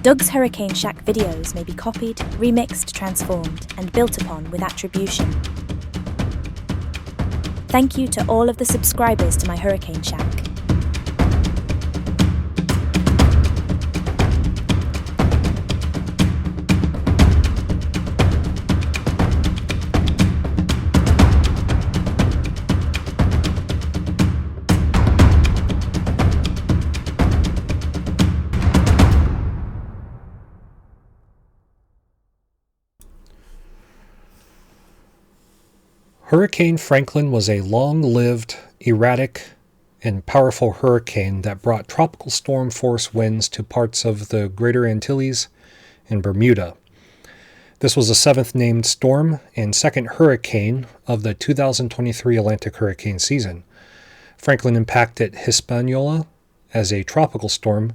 Doug's Hurricane Shack videos may be copied, remixed, transformed, and built upon with attribution. Thank you to all of the subscribers to my Hurricane Shack. Hurricane Franklin was a long-lived, erratic, and powerful hurricane that brought tropical storm force winds to parts of the Greater Antilles and Bermuda. This was the seventh named storm and second hurricane of the 2023 Atlantic hurricane season. Franklin impacted Hispaniola as a tropical storm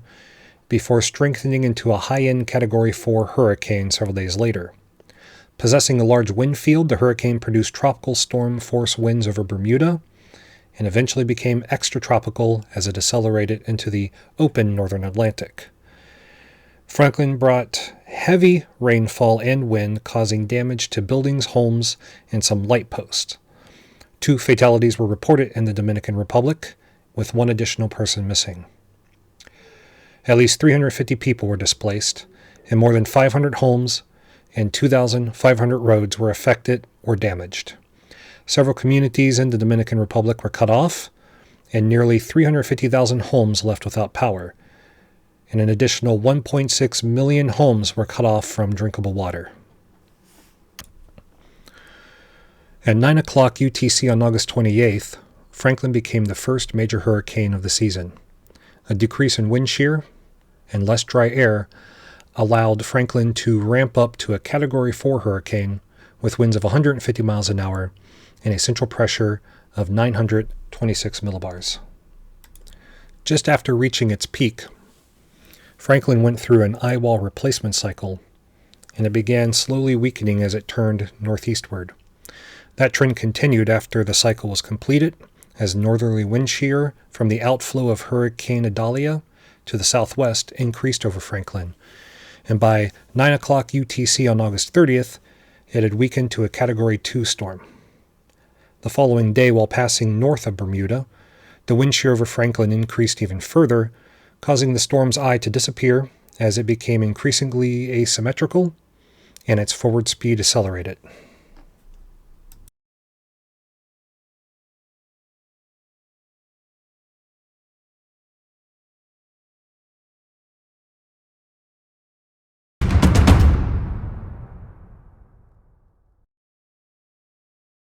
before strengthening into a high-end Category 4 hurricane several days later. Possessing a large wind field, the hurricane produced tropical storm force winds over Bermuda and eventually became extratropical as it accelerated into the open northern Atlantic. Franklin brought heavy rainfall and wind, causing damage to buildings, homes, and some light posts. 2 fatalities were reported in the Dominican Republic, with 1 additional person missing. At least 350 people were displaced, and more than 500 homes and 2,500 roads were affected or damaged. Several communities in the Dominican Republic were cut off, and nearly 350,000 homes left without power, and an additional 1.6 million homes were cut off from drinkable water. At 9 o'clock UTC on August 28th, Franklin became the first major hurricane of the season. A decrease in wind shear and less dry air allowed Franklin to ramp up to a Category 4 hurricane with winds of 150 miles an hour and a central pressure of 926 millibars. Just after reaching its peak, Franklin went through an eye wall replacement cycle, and it began slowly weakening as it turned northeastward. That trend continued after the cycle was completed, as northerly wind shear from the outflow of Hurricane Idalia to the southwest increased over Franklin, and by 9 o'clock UTC on August 30th, it had weakened to a Category 2 storm. The following day, while passing north of Bermuda, the wind shear over Franklin increased even further, causing the storm's eye to disappear as it became increasingly asymmetrical and its forward speed accelerated.